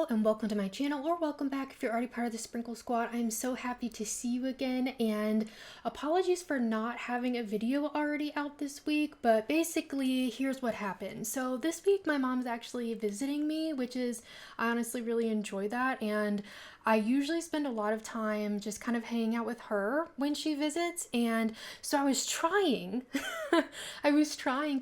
Hello and welcome to my channel, or welcome back if you're already part of the Sprinkle Squad. I'm so happy to see you again, and apologies for not having a video already out this week, but basically here's what happened. So this week my mom's actually visiting me, which is, I honestly really enjoy that, and I usually spend a lot of time just kind of hanging out with her when she visits, and so I was trying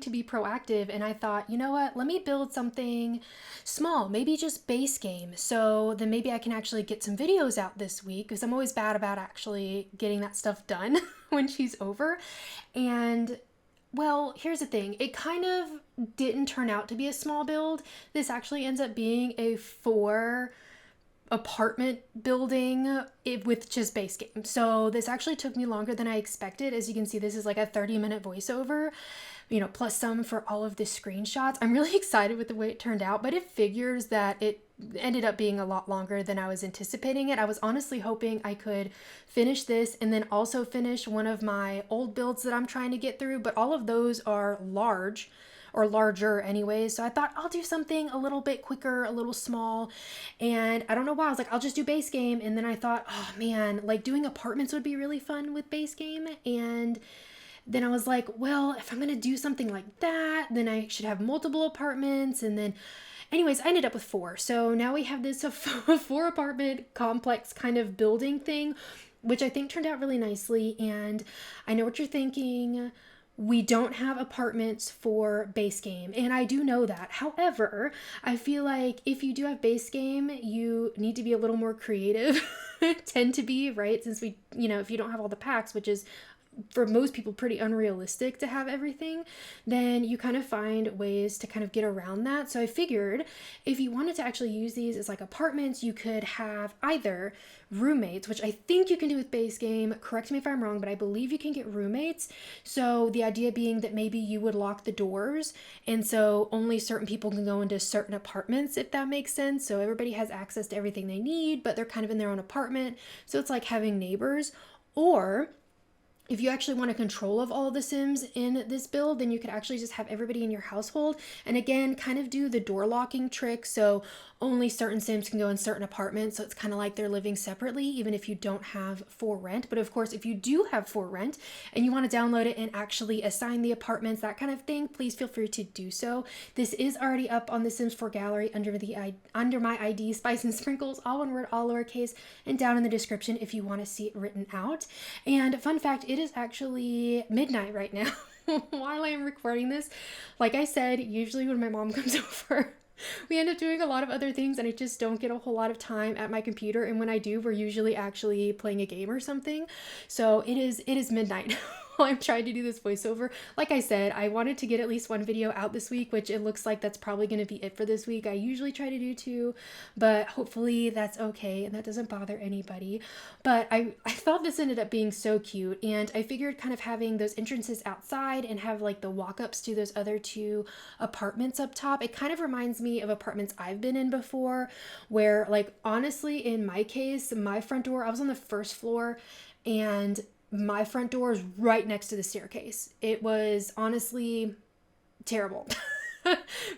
to be proactive, and I thought, you know what, let me build something small, maybe just base game, so then maybe I can actually get some videos out this week, because I'm always bad about actually getting that stuff done when she's over. And well, here's the thing, it kind of didn't turn out to be a small build. This actually ends up being a 4 apartment building with just base game. So this actually took me longer than I expected. As you can see, this is like a 30-minute voiceover, plus some for all of the screenshots. I'm really excited with the way it turned out, but it figures that it ended up being a lot longer than I was anticipating it. I was honestly hoping I could finish this and then also finish one of my old builds that I'm trying to get through, but all of those are large or larger anyways. So I thought I'll do something a little bit quicker, a little small. And I don't know why, I was like, I'll just do base game. And then I thought, oh man, like doing apartments would be really fun with base game. And then I was like, well, if I'm going to do something like that, then I should have multiple apartments. And then anyways, I ended up with 4. So now we have this 4 apartment complex kind of building thing, which I think turned out really nicely. And I know what you're thinking. We don't have apartments for base game, and I do know that. However, I feel like if you do have base game, you need to be a little more creative, tend to be, right? Since we, if you don't have all the packs, which is for most people pretty unrealistic to have everything, then you kind of find ways to kind of get around that. So I figured if you wanted to actually use these as like apartments, you could have either roommates, which I think you can do with base game. Correct me if I'm wrong, but I believe you can get roommates. So the idea being that maybe you would lock the doors, and so only certain people can go into certain apartments, if that makes sense. So everybody has access to everything they need, but they're kind of in their own apartment. So it's like having neighbors. Or if you actually want control of all of the Sims in this build, then you could actually just have everybody in your household. And again, kind of do the door locking trick. So only certain Sims can go in certain apartments. So it's kind of like they're living separately, even if you don't have for rent. But of course, if you do have for rent and you want to download it and actually assign the apartments, that kind of thing, please feel free to do so. This is already up on the Sims 4 gallery under my ID, Spice and Sprinkles, all one word, all lowercase, and down in the description if you want to see it written out. And fun fact, it is actually midnight right now while I am recording this. Like I said, usually when my mom comes over, we end up doing a lot of other things, and I just don't get a whole lot of time at my computer. And when I do, we're usually actually playing a game or something. So it is midnight while I'm trying to do this voiceover. Like I said, I wanted to get at least 1 video out this week, which it looks like that's probably going to be it for this week. I usually try to do 2, but hopefully that's okay and that doesn't bother anybody. But I thought this ended up being so cute, and I figured kind of having those entrances outside and have like the walk-ups to those other 2 apartments up top, it kind of reminds me of apartments I've been in before, where like honestly in my case, my front door, I was on the 1st floor, and my front door is right next to the staircase. It was honestly terrible.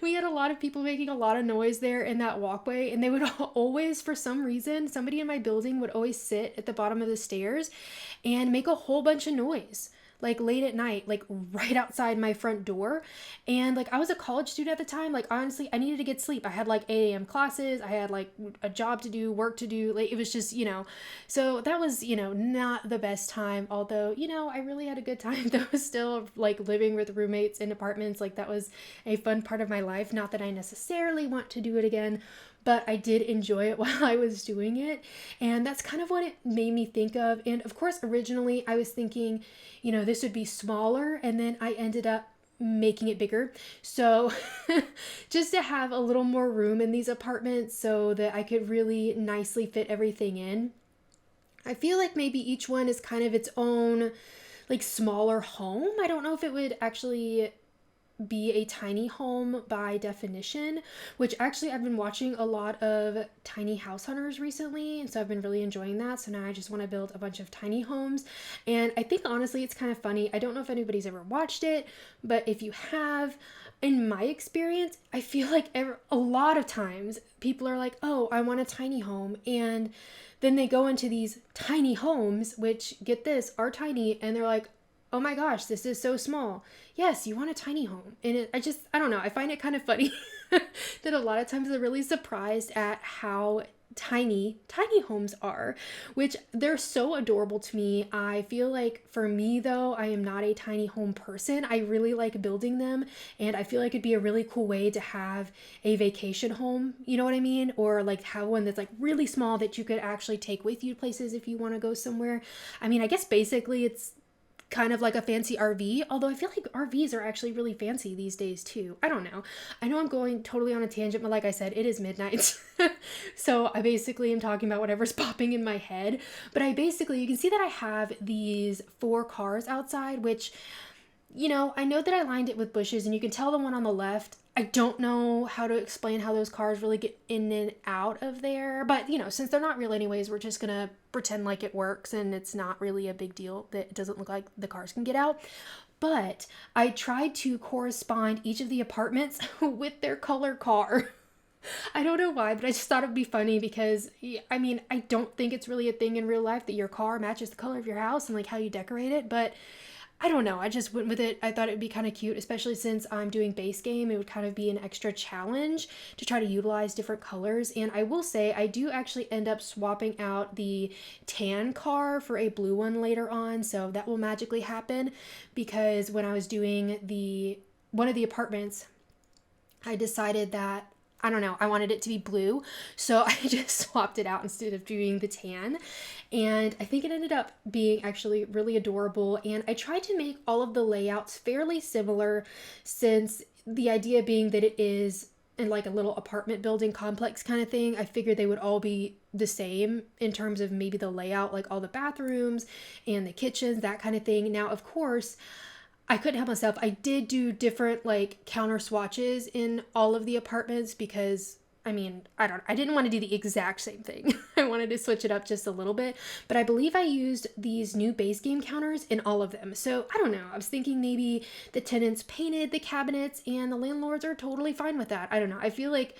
We had a lot of people making a lot of noise there in that walkway, and they would always, for some reason, somebody in my building would always sit at the bottom of the stairs and make a whole bunch of noise, like late at night, like right outside my front door. And like I was a college student at the time, like honestly I needed to get sleep. I had like 8 a.m. classes, I had like a job to do, work to do, like it was just, so that was, not the best time. Although, I really had a good time though, still like living with roommates in apartments. Like that was a fun part of my life. Not that I necessarily want to do it again, but I did enjoy it while I was doing it. And that's kind of what it made me think of. And of course, originally I was thinking, this would be smaller, and then I ended up making it bigger. So just to have a little more room in these apartments so that I could really nicely fit everything in. I feel like maybe each one is kind of its own like smaller home. I don't know if it would actually be a tiny home by definition, which actually I've been watching a lot of tiny house hunters recently, and so I've been really enjoying that. So now I just want to build a bunch of tiny homes, and I think honestly it's kind of funny. I don't know if anybody's ever watched it, but if you have, in my experience, I feel like a lot of times people are like, oh, I want a tiny home. And then they go into these tiny homes, which, get this, are tiny. And they're like, oh my gosh, this is so small. Yes, you want a tiny home. And I don't know. I find it kind of funny that a lot of times they're really surprised at how tiny homes are, which they're so adorable to me. I feel like for me though, I am not a tiny home person. I really like building them, and I feel like it'd be a really cool way to have a vacation home, you know what I mean? Or like have one that's like really small that you could actually take with you places if you want to go somewhere. I mean, I guess basically it's kind of like a fancy RV, although I feel like RVs are actually really fancy these days too. I don't know. I know I'm going totally on a tangent, but like I said, it is midnight. So I basically am talking about whatever's popping in my head. But you can see that I have these 4 cars outside, which, I know that I lined it with bushes, and you can tell the one on the left, I don't know how to explain how those cars really get in and out of there. But, since they're not real anyways, we're just going to pretend like it works, and it's not really a big deal that it doesn't look like the cars can get out. But I tried to correspond each of the apartments with their color car. I don't know why, but I just thought it'd be funny because, I don't think it's really a thing in real life that your car matches the color of your house and like how you decorate it, but I don't know. I just went with it. I thought it'd be kind of cute, especially since I'm doing base game. It would kind of be an extra challenge to try to utilize different colors. And I will say, I do actually end up swapping out the tan car for a blue one later on. So that will magically happen, because when I was doing one of the apartments, I decided that, I don't know, I wanted it to be blue, so I just swapped it out instead of doing the tan, and I think it ended up being actually really adorable. And I tried to make all of the layouts fairly similar, since the idea being that it is in like a little apartment building complex kind of thing. I figured they would all be the same in terms of maybe the layout, like all the bathrooms and the kitchens, that kind of thing. Now, of course, I couldn't help myself. I did do different like counter swatches in all of the apartments because I didn't want to do the exact same thing. I wanted to switch it up just a little bit, but I believe I used these new base game counters in all of them. So I don't know. I was thinking maybe the tenants painted the cabinets and the landlords are totally fine with that. I don't know. I feel like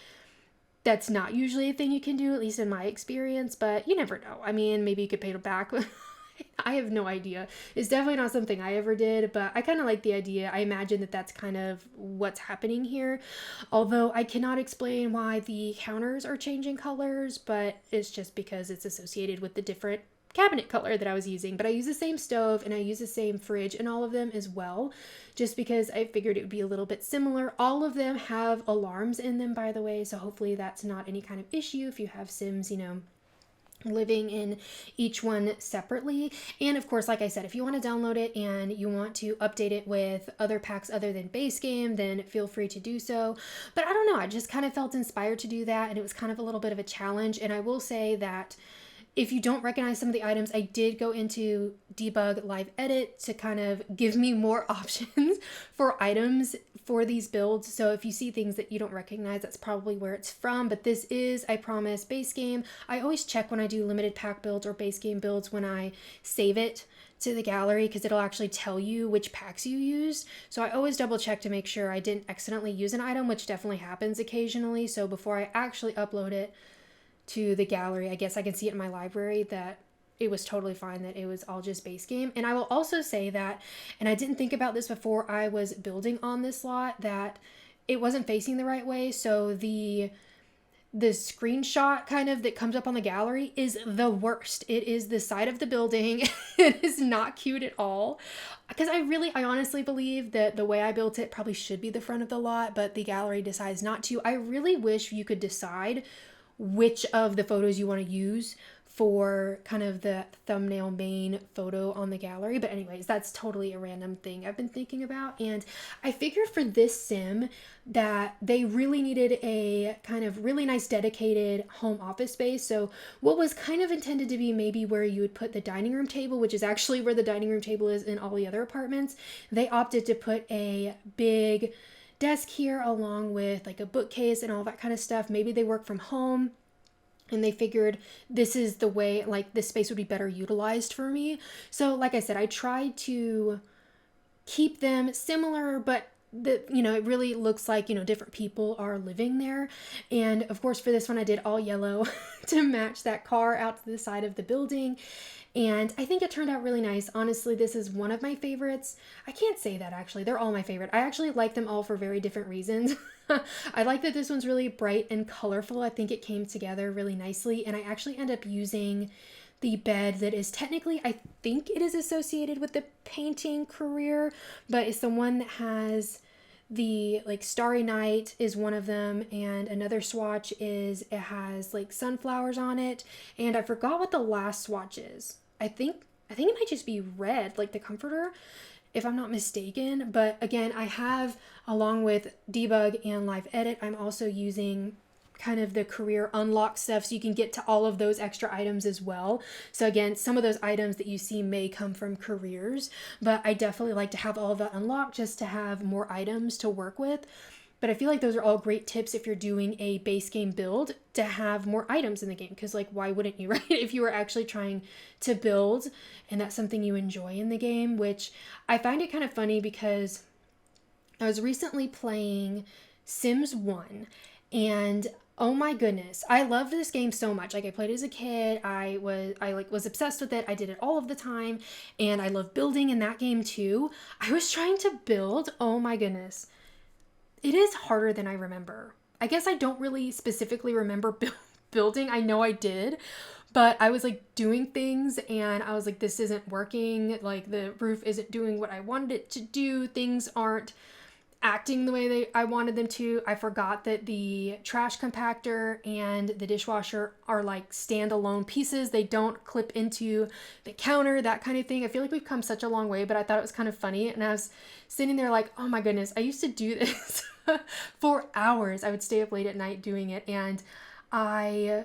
that's not usually a thing you can do, at least in my experience, but you never know. Maybe you could paint it back. I have no idea. It's definitely not something I ever did, but I kind of like the idea. I imagine that that's kind of what's happening here. Although I cannot explain why the counters are changing colors, but it's just because it's associated with the different cabinet color that I was using. But I use the same stove and I use the same fridge in all of them as well, just because I figured it would be a little bit similar. All of them have alarms in them, by the way, so hopefully that's not any kind of issue if you have Sims, living in each one separately. And of course, like I said, if you want to download it and you want to update it with other packs other than base game, then feel free to do so. But I don't know, I just kind of felt inspired to do that, and it was kind of a little bit of a challenge. And I will say that if you don't recognize some of the items, I did go into debug live edit to kind of give me more options for items for these builds. So if you see things that you don't recognize, that's probably where it's from. But this is, I promise, base game. I always check when I do limited pack builds or base game builds when I save it to the gallery, because it'll actually tell you which packs you used. So I always double check to make sure I didn't accidentally use an item, which definitely happens occasionally. So before I actually upload it to the gallery, I guess I can see it in my library that it was totally fine, that it was all just base game. And I will also say that, and I didn't think about this before I was building on this lot, that it wasn't facing the right way. So the screenshot kind of that comes up on the gallery is the worst. It is the side of the building. It is not cute at all, because I honestly believe that the way I built it probably should be the front of the lot, but the gallery decides not to. I really wish you could decide which of the photos you want to use for kind of the thumbnail main photo on the gallery. But anyways, that's totally a random thing I've been thinking about. And I figured for this sim that they really needed a kind of really nice dedicated home office space. So what was kind of intended to be maybe where you would put the dining room table, which is actually where the dining room table is in all the other apartments, they opted to put a big desk here along with like a bookcase and all that kind of stuff. Maybe they work from home and they figured this is the way, like, this space would be better utilized for me. So like I said, I tried to keep them similar, but it really looks like, different people are living there. And of course, for this one, I did all yellow to match that car out to the side of the building. And I think it turned out really nice. Honestly, this is one of my favorites. I can't say that actually. They're all my favorite. I actually like them all for very different reasons. I like that this one's really bright and colorful. I think it came together really nicely. And I actually end up using the bed that is technically, I think it is associated with the painting career, but it's the one that has the like Starry Night is one of them, and another swatch is it has like sunflowers on it, and I forgot what the last swatch is. I think it might just be red, like the comforter, if I'm not mistaken. But again, I have, along with debug and live edit, I'm also using kind of the career unlock stuff, so you can get to all of those extra items as well. So again, some of those items that you see may come from careers, but I definitely like to have all of that unlocked just to have more items to work with. But I feel like those are all great tips if you're doing a base game build, to have more items in the game, because like, why wouldn't you, right? If you were actually trying to build and that's something you enjoy in the game, which I find it kind of funny because I was recently playing Sims 1, and oh my goodness, I loved this game so much. Like, I played as a kid. I was obsessed with it. I did it all of the time, and I love building in that game too. I was trying to build. Oh my goodness. It is harder than I remember. I guess I don't really specifically remember building. I know I did, but I was like doing things and I was like, this isn't working. Like, the roof isn't doing what I wanted it to do. Things aren't acting the way I wanted them to. I forgot that the trash compactor and the dishwasher are like standalone pieces. They don't clip into the counter, that kind of thing. I feel like we've come such a long way, but I thought it was kind of funny. And I was sitting there like, oh my goodness, I used to do this for hours. I would stay up late at night doing it. And I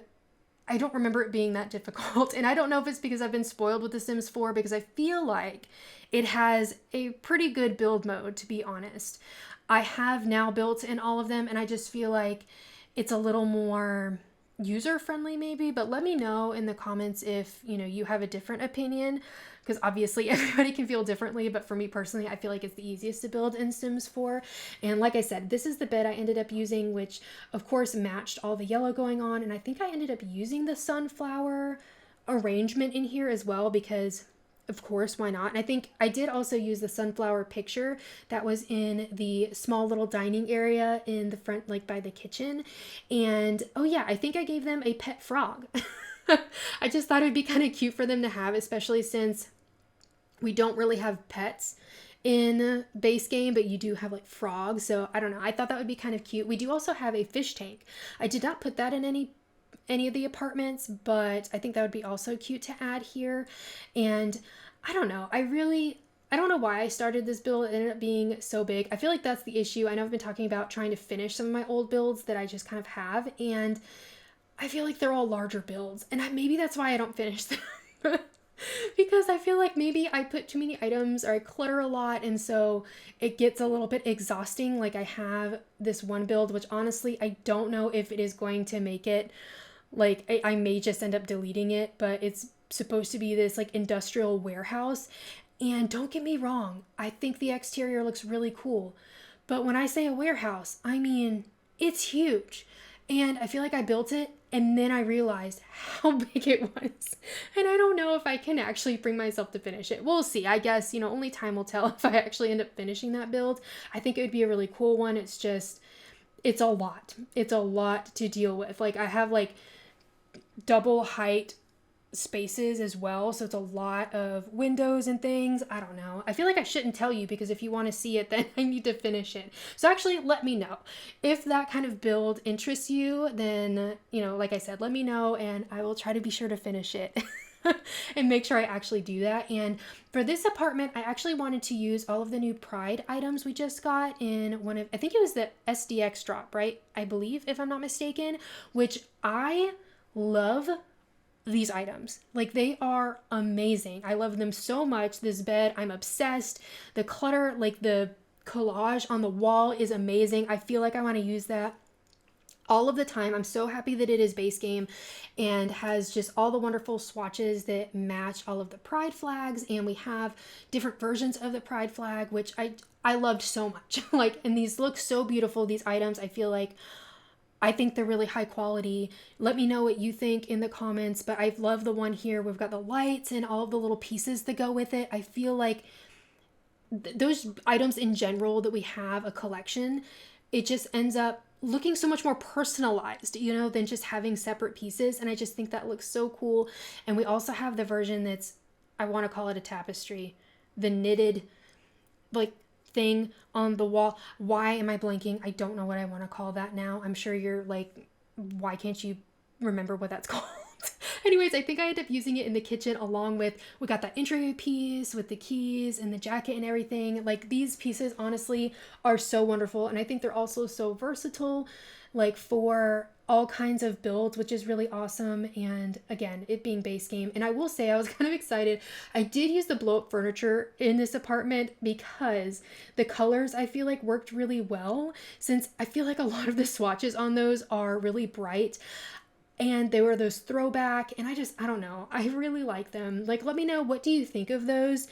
don't remember it being that difficult. And I don't know if it's because I've been spoiled with The Sims 4, because I feel like it has a pretty good build mode, to be honest. I have now built in all of them, and I just feel like it's a little more user-friendly maybe, but let me know in the comments if, you have a different opinion, because obviously everybody can feel differently, but for me personally, I feel like it's the easiest to build in Sims 4. And like I said, this is the bed I ended up using, which of course matched all the yellow going on, and I think I ended up using the sunflower arrangement in here as well, because of course, why not? And I think I did also use the sunflower picture that was in the small little dining area in the front, like by the kitchen. And oh yeah, I think I gave them a pet frog. I just thought it would be kind of cute for them to have, especially since we don't really have pets in base game, but you do have like frogs. So I don't know. I thought that would be kind of cute. We do also have a fish tank. I did not put that in any of the apartments, but I think that would be also cute to add here. And I don't know, I don't know why I started this build. It ended up being so big. I feel like that's the issue. I know I've been talking about trying to finish some of my old builds that I just kind of have, and I feel like they're all larger builds, and maybe that's why I don't finish them. Because I feel like maybe I put too many items or I clutter a lot, and so it gets a little bit exhausting. Like, I have this one build, which honestly, I don't know if it is going to make it. Like, I may just end up deleting it, but it's supposed to be this like industrial warehouse. And don't get me wrong, I think the exterior looks really cool. But when I say a warehouse, I mean, it's huge. And I feel like I built it and then I realized how big it was. And I don't know if I can actually bring myself to finish it. We'll see. I guess, only time will tell if I actually end up finishing that build. I think it would be a really cool one. It's just, it's a lot. It's a lot to deal with. Like, I have like double height spaces as well, so it's a lot of windows and things. I don't know. I feel like I shouldn't tell you, because if you want to see it, then I need to finish it. So actually, let me know if that kind of build interests you. Then, like I said, let me know and I will try to be sure to finish it and make sure I actually do that. And for this apartment, I actually wanted to use all of the new Pride items we just got in one of, I think it was the SDX drop, right? I believe, if I'm not mistaken, which I love these items. Like, they are amazing. I love them so much. This bed, I'm obsessed. The clutter, like the collage on the wall is amazing. I feel like I want to use that all of the time. I'm so happy that it is base game and has just all the wonderful swatches that match all of the Pride flags. And we have different versions of the Pride flag, which I I loved so much. Like, and these look so beautiful, these items. I think they're really high quality. Let me know what you think in the comments, but I love the one here. We've got the lights and all of the little pieces that go with it. I feel like those items in general that we have a collection, it just ends up looking so much more personalized, than just having separate pieces. And I just think that looks so cool. And we also have the version that's, I want to call it a tapestry, the knitted like thing on the wall. Why am I blanking? I don't know what I want to call that now. I'm sure you're like, why can't you remember what that's called? Anyways, I think I ended up using it in the kitchen along with, we got that intro piece with the keys and the jacket and everything. Like, these pieces honestly are so wonderful. And I think they're also so versatile, like for all kinds of builds, which is really awesome. And again, it being base game. And I will say I was kind of excited. I did use the blow up furniture in this apartment because the colors I feel like worked really well, since I feel like a lot of the swatches on those are really bright. And they were those throwback, and I don't know. I really like them. Like, let me know, what do you think of those?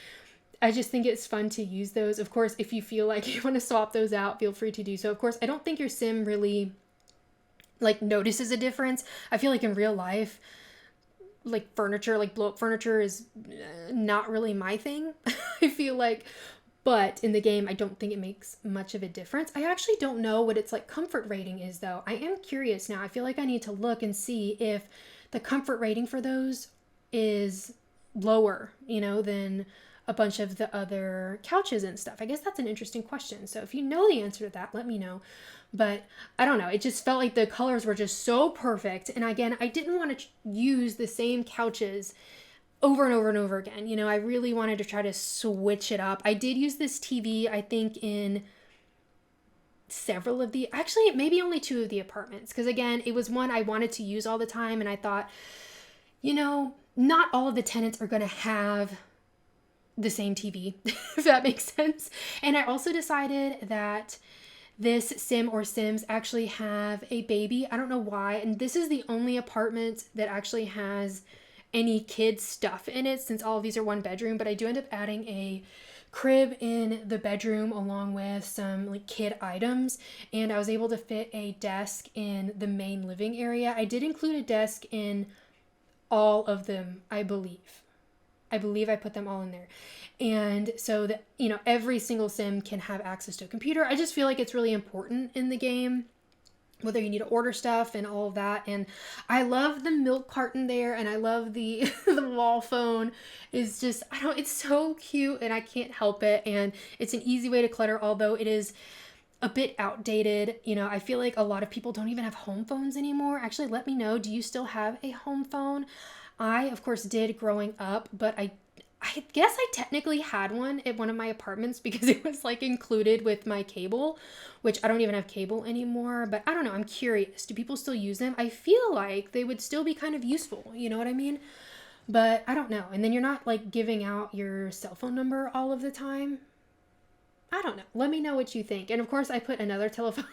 I just think it's fun to use those. Of course, if you feel like you want to swap those out, feel free to do so. Of course, I don't think your sim really, like, notices a difference. I feel like in real life, like, furniture, like, blow-up furniture is not really my thing. I feel like, but in the game, I don't think it makes much of a difference. I actually don't know what its like comfort rating is though. I am curious now. I feel like I need to look and see if the comfort rating for those is lower, than a bunch of the other couches and stuff. I guess that's an interesting question. So if you know the answer to that, let me know. But I don't know. It just felt like the colors were just so perfect. And again, I didn't want to use the same couches over and over and over again. I really wanted to try to switch it up. I did use this TV, I think, in several of the, actually, maybe only 2 of the apartments. Because again, it was one I wanted to use all the time. And I thought, not all of the tenants are going to have the same TV, if that makes sense. And I also decided that this sim or sims actually have a baby. I don't know why. And this is the only apartment that actually has any kids stuff in it, since all of these are 1 bedroom, but I do end up adding a crib in the bedroom along with some like kid items, and I was able to fit a desk in the main living area. I did include a desk in all of them, I believe I put them all in there. And so that, every single sim can have access to a computer. I just feel like it's really important in the game, whether you need to order stuff and all of that. And I love the milk carton there, and I love the the wall phone is just, it's so cute and I can't help it. And it's an easy way to clutter, although it is a bit outdated. I feel like a lot of people don't even have home phones anymore. Actually, let me know, do you still have a home phone? I, of course, did growing up, but I guess I technically had one at one of my apartments because it was like included with my cable, which I don't even have cable anymore. But I don't know. I'm curious. Do people still use them? I feel like they would still be kind of useful. You know what I mean? But I don't know. And then you're not like giving out your cell phone number all of the time. I don't know. Let me know what you think. And of course, I put another telephone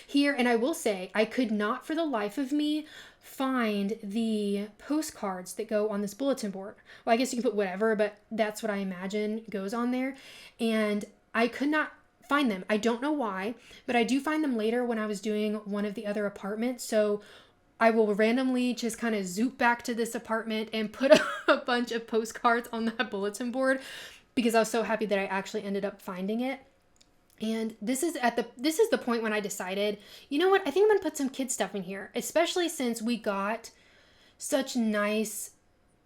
here. And I will say, I could not for the life of me find the postcards that go on this bulletin board. Well, I guess you can put whatever, but that's what I imagine goes on there. And I could not find them. I don't know why, but I do find them later when I was doing one of the other apartments. So I will randomly just kind of zoop back to this apartment and put a bunch of postcards on that bulletin board because I was so happy that I actually ended up finding it. And this is the point when I decided, you know what, I think I'm going to put some kid stuff in here, especially since we got such nice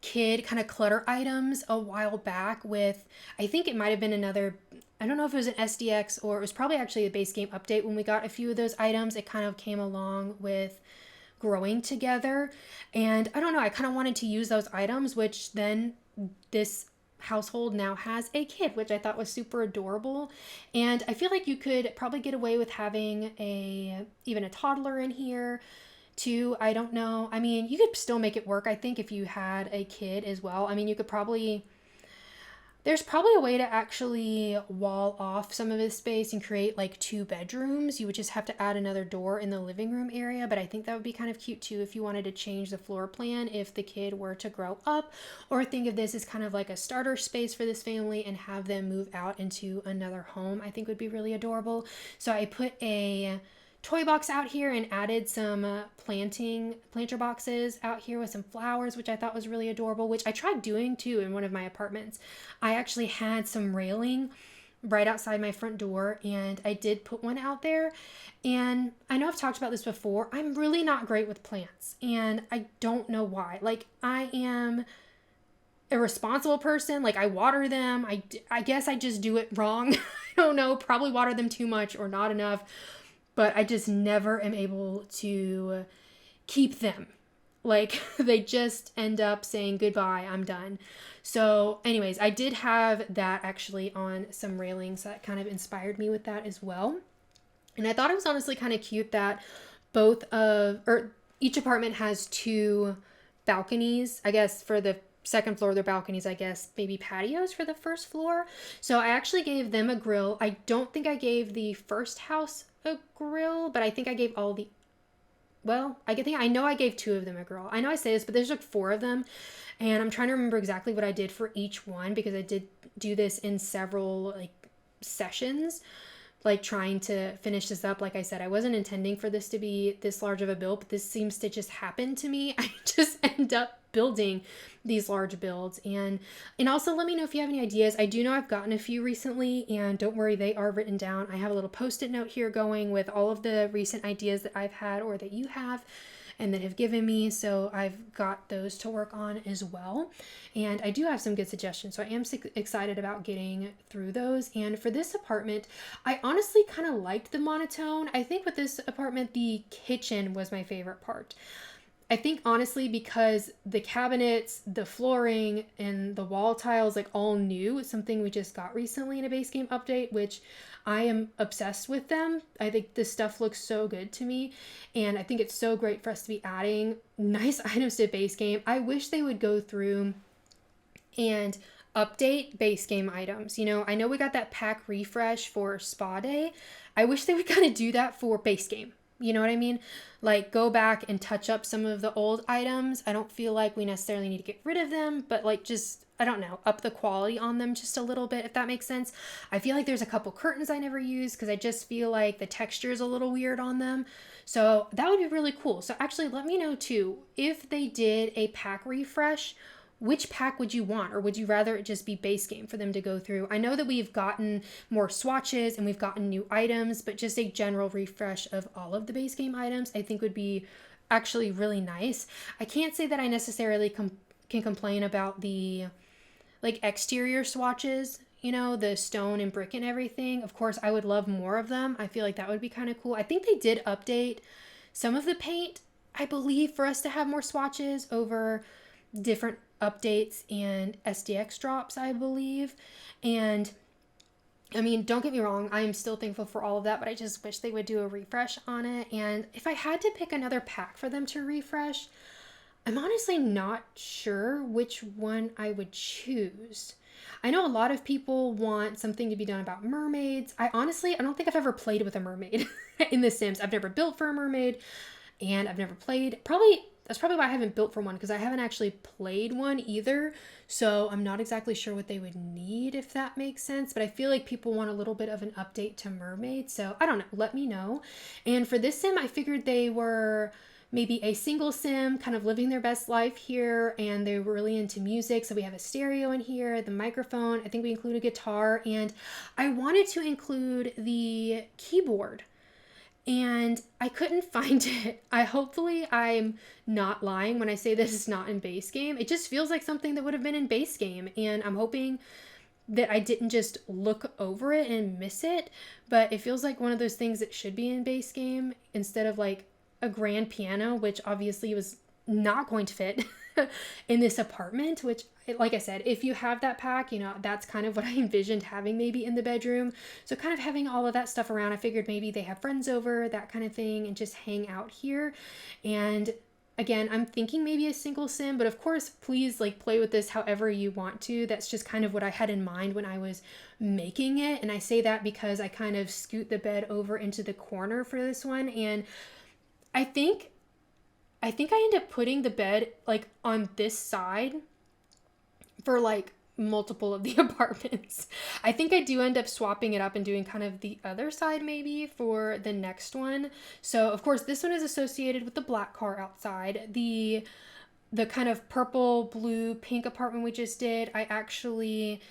kid kind of clutter items a while back with, I think it might have been another, I don't know if it was an SDX or it was probably actually a base game update when we got a few of those items. It kind of came along with growing together. And I don't know, I kind of wanted to use those items, which then this household now has a kid, which I thought was super adorable. And I feel like you could probably get away with having even a toddler in here too. I don't know. I mean, you could still make it work, I think, if you had a kid as well. I mean, you could probably, There's probably a way to actually wall off some of his space and create like 2 bedrooms. You would just have to add another door in the living room area, but I think that would be kind of cute too if you wanted to change the floor plan if the kid were to grow up, or think of this as kind of like a starter space for this family and have them move out into another home. I think would be really adorable. So I put a toy box out here and added some planter boxes out here with some flowers, which I thought was really adorable, which I tried doing too in one of my apartments. I actually had some railing right outside my front door, and I did put one out there. And I know I've talked about this before. I'm really not great with plants, and I don't know why. Like, I am a responsible person. Like, I water them. I guess I just do it wrong. I don't know, probably water them too much or not enough. But I just never am able to keep them. Like, they just end up saying goodbye, I'm done. So anyways, I did have that actually on some railings that kind of inspired me with that as well. And I thought it was honestly kind of cute that each apartment has 2 balconies. I guess for the second floor, their balconies, I guess maybe patios for the first floor. So I actually gave them a grill. I don't think I gave the first house a grill, but I think I gave I know I gave 2 of them a grill. I know I say this, but there's like 4 of them, and I'm trying to remember exactly what I did for each one because I did do this in several like sessions, like trying to finish this up. Like I said, I wasn't intending for this to be this large of a build, but this seems to just happen to me. I just end up building these large builds. And also let me know if you have any ideas. I do know I've gotten a few recently, and don't worry, they are written down. I have a little post-it note here going with all of the recent ideas that I've had or that you have and that have given me. So I've got those to work on as well. And I do have some good suggestions. So I am excited about getting through those. And for this apartment, I honestly kind of liked the monotone. I think with this apartment, the kitchen was my favorite part. I think honestly because the cabinets, the flooring, and the wall tiles like all new. It's something we just got recently in a base game update, which I am obsessed with them. I think this stuff looks so good to me, and I think it's so great for us to be adding nice items to base game. I wish they would go through and update base game items. You know, I know we got that pack refresh for Spa Day. I wish they would kind of do that for base game. You know what I mean? Like, go back and touch up some of the old items. I don't feel like we necessarily need to get rid of them, but like just, I don't know, up the quality on them just a little bit, if that makes sense. I feel like there's a couple curtains I never use because I just feel like the texture is a little weird on them. So that would be really cool. So actually let me know too, if they did a pack refresh, which pack would you want, or would you rather it just be base game for them to go through? I know that we've gotten more swatches and we've gotten new items, but just a general refresh of all of the base game items I think would be actually really nice. I can't say that I necessarily can complain about the like exterior swatches, you know, the stone and brick and everything. Of course, I would love more of them. I feel like that would be kind of cool. I think they did update some of the paint, I believe, for us to have more swatches over different updates and SDX drops, I believe. And I mean, don't get me wrong, I am still thankful for all of that, but I just wish they would do a refresh on it. And if I had to pick another pack for them to refresh, I'm honestly not sure which one I would choose. I know a lot of people want something to be done about mermaids. I don't think I've ever played with a mermaid in The Sims. I've never built for a mermaid, and I've never played. That's probably why I haven't built for one, because I haven't actually played one either. So I'm not exactly sure what they would need, if that makes sense. But I feel like people want a little bit of an update to mermaids. So I don't know. Let me know. And for this sim, I figured they were maybe a single sim, kind of living their best life here. And they were really into music. So we have a stereo in here, the microphone. I think we include a guitar. And I wanted to include the keyboard, and I couldn't find it. Hopefully I'm not lying when I say this is not in base game. It just feels like something that would have been in base game, and I'm hoping that I didn't just look over it and miss it, but it feels like one of those things that should be in base game instead of like a grand piano, which obviously was not going to fit in this apartment, which, like I said, if you have that pack, you know, that's kind of what I envisioned having maybe in the bedroom. So kind of having all of that stuff around, I figured maybe they have friends over, that kind of thing, and just hang out here. And Again, I'm thinking maybe a single sim, but of course, please like play with this however you want to. That's just kind of what I had in mind when I was making it. And I say that because I kind of scoot the bed over into the corner for this one. And I think I end up putting the bed like on this side for like multiple of the apartments. I think I do end up swapping it up and doing kind of the other side maybe for the next one. So of course this one is associated with the black car outside. The kind of purple, blue, pink apartment we just did, I actually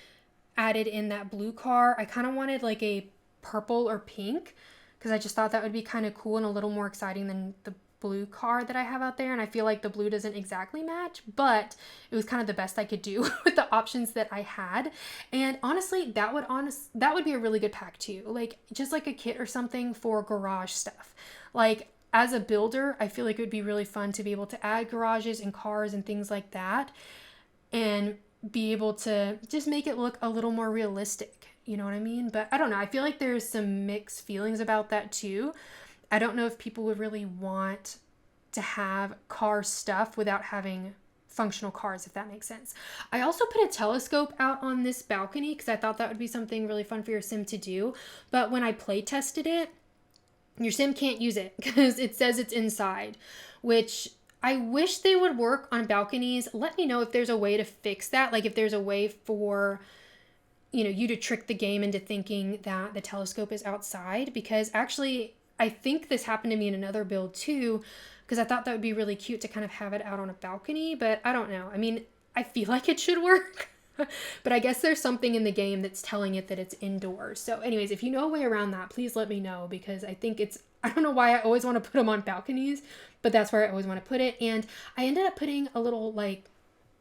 added in that blue car. I kind of wanted like a purple or pink because I just thought that would be kind of cool and a little more exciting than the blue car that I have out there, and I feel like the blue doesn't exactly match, but it was kind of the best I could do with the options that I had. And honestly, that would be a really good pack too, like just like a kit or something for garage stuff. Like as a builder, I feel like it would be really fun to be able to add garages and cars and things like that and be able to just make it look a little more realistic, you know what I mean? But I don't know, I feel like there's some mixed feelings about that too. I don't know if people would really want to have car stuff without having functional cars, if that makes sense. I also put a telescope out on this balcony because I thought that would be something really fun for your sim to do. But when I play tested it, your sim can't use it because it says it's inside, which I wish they would work on balconies. Let me know if there's a way to fix that. Like if there's a way for you to trick the game into thinking that the telescope is outside, because actually I think this happened to me in another build too, because I thought that would be really cute to kind of have it out on a balcony, but I don't know. I mean, I feel like it should work, but I guess there's something in the game that's telling it that it's indoors. So anyways, if you know a way around that, please let me know, because I think I don't know why I always want to put them on balconies, but that's where I always want to put it. And I ended up putting a little like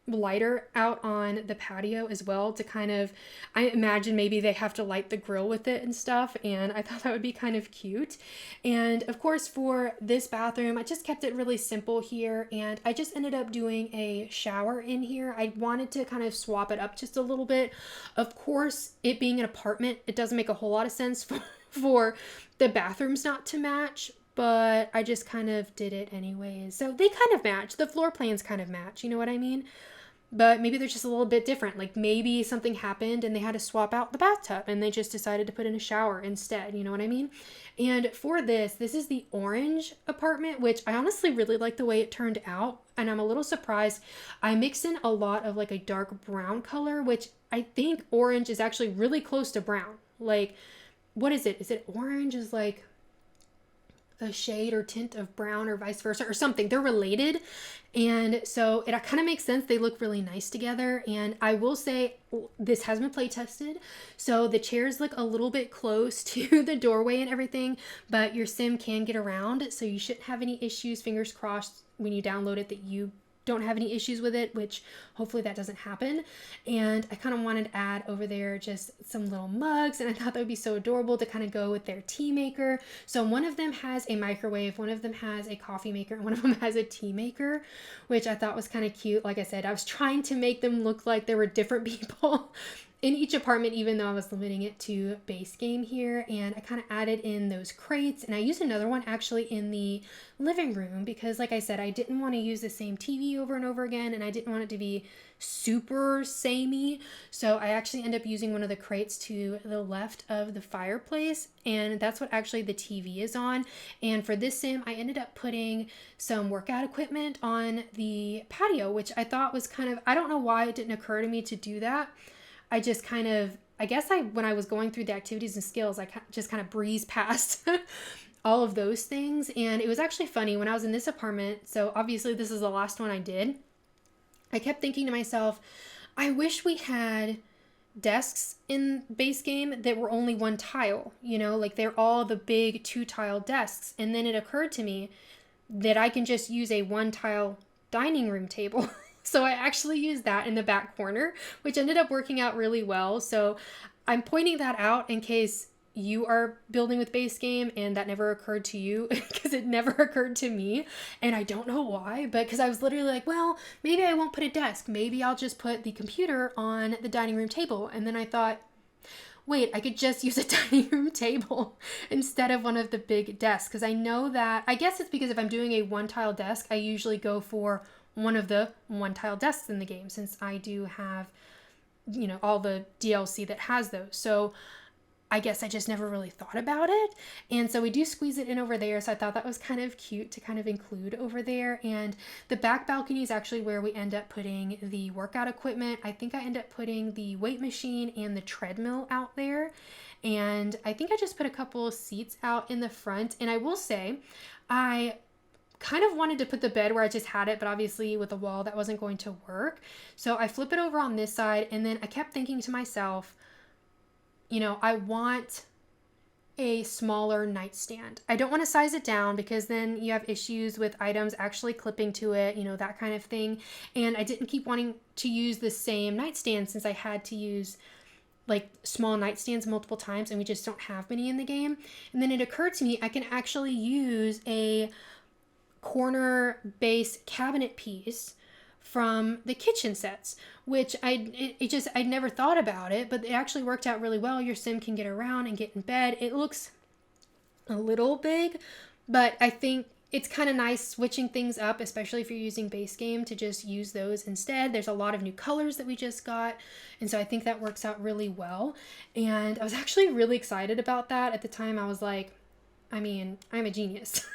lighter out on the patio as well to kind of, I imagine maybe they have to light the grill with it and stuff, and I thought that would be kind of cute. And of course for this bathroom, I just kept it really simple here, and I just ended up doing a shower in here. I wanted to kind of swap it up just a little bit. Of course, it being an apartment, it doesn't make a whole lot of sense for the bathrooms not to match, but I just kind of did it anyways. So they kind of match. The floor plans kind of match, you know what I mean? But maybe they're just a little bit different. Like maybe something happened and they had to swap out the bathtub and they just decided to put in a shower instead, you know what I mean? And for this is the orange apartment, which I honestly really like the way it turned out. And I'm a little surprised. I mixed in a lot of like a dark brown color, which I think orange is actually really close to brown. Like, what is it? Is it orange is like a shade or tint of brown or vice versa or something? They're related, and so it kind of makes sense. They look really nice together. And I will say this has been play tested, so the chairs look a little bit close to the doorway and everything, but your sim can get around, so you shouldn't have any issues. Fingers crossed when you download it that you don't have any issues with it, which hopefully that doesn't happen. And I kind of wanted to add over there just some little mugs, and I thought that would be so adorable to kind of go with their tea maker. So one of them has a microwave, one of them has a coffee maker, and one of them has a tea maker, which I thought was kind of cute. Like I said, I was trying to make them look like there were different people in each apartment, even though I was limiting it to base game here. And I kind of added in those crates, and I used another one actually in the living room because, like I said, I didn't want to use the same TV over and over again, and I didn't want it to be super samey. So I actually end up using one of the crates to the left of the fireplace, and that's what actually the TV is on. And for this sim, I ended up putting some workout equipment on the patio, which I thought was kind of, I don't know why it didn't occur to me to do that. I just kind of, when I was going through the activities and skills, I just kind of breezed past all of those things. And it was actually funny when I was in this apartment. So obviously this is the last one I did. I kept thinking to myself, I wish we had desks in base game that were only one tile, like they're all the big 2-tile desks. And then it occurred to me that I can just use a 1-tile dining room table. So I actually used that in the back corner, which ended up working out really well. So I'm pointing that out in case you are building with base game and that never occurred to you, because it never occurred to me. And I don't know why, but because I was literally like, well, maybe I won't put a desk. Maybe I'll just put the computer on the dining room table. And then I thought, wait, I could just use a dining room table instead of one of the big desks. Because I know that, I guess it's because if I'm doing a one tile desk, I usually go for one of the one tile desks in the game, since I do have, you know, all the DLC that has those. So I guess I just never really thought about it. And so we do squeeze it in over there. So I thought that was kind of cute to kind of include over there. And the back balcony is actually where we end up putting the workout equipment. I think I end up putting the weight machine and the treadmill out there. And I think I just put a couple of seats out in the front. And I will say, I kind of wanted to put the bed where I just had it, but obviously with the wall that wasn't going to work. So I flip it over on this side, and then I kept thinking to myself, you know, I want a smaller nightstand. I don't want to size it down because then you have issues with items actually clipping to it, you know, that kind of thing. And I didn't keep wanting to use the same nightstand since I had to use like small nightstands multiple times, and we just don't have many in the game. And then it occurred to me I can actually use a corner base cabinet piece from the kitchen sets, which I'd never thought about it, but it actually worked out really well. Your sim can get around and get in bed. It looks a little big, but I think it's kind of nice switching things up, especially if you're using base game, to just use those instead. There's a lot of new colors that we just got, and so I think that works out really well. And I was actually really excited about that. At the time, I was like, I mean, I'm a genius.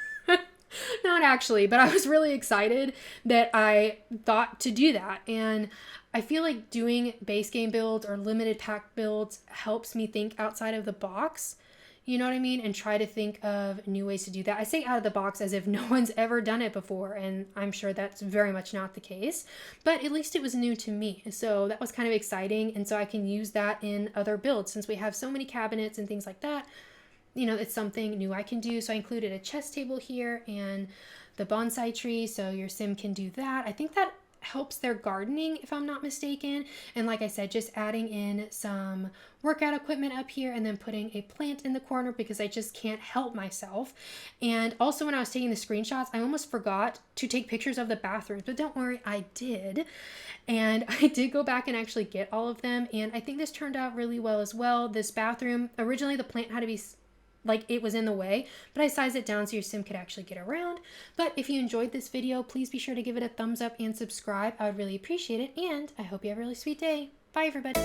Not actually, but I was really excited that I thought to do that. And I feel like doing base game builds or limited pack builds helps me think outside of the box, you know what I mean? And try to think of new ways to do that. I say out of the box as if no one's ever done it before, and I'm sure that's very much not the case, but at least it was new to me. So that was kind of exciting. And so I can use that in other builds since we have so many cabinets and things like that. You know, it's something new I can do. So I included a chess table here and the bonsai tree, so your sim can do that. I think that helps their gardening, if I'm not mistaken. And like I said, just adding in some workout equipment up here and then putting a plant in the corner because I just can't help myself. And also when I was taking the screenshots, I almost forgot to take pictures of the bathrooms, but don't worry, I did. And I did go back and actually get all of them. And I think this turned out really well as well. This bathroom, originally the plant had to be like it was in the way, but I sized it down so your sim could actually get around. But if you enjoyed this video, please be sure to give it a thumbs up and subscribe. I would really appreciate it, and I hope you have a really sweet day. Bye, everybody.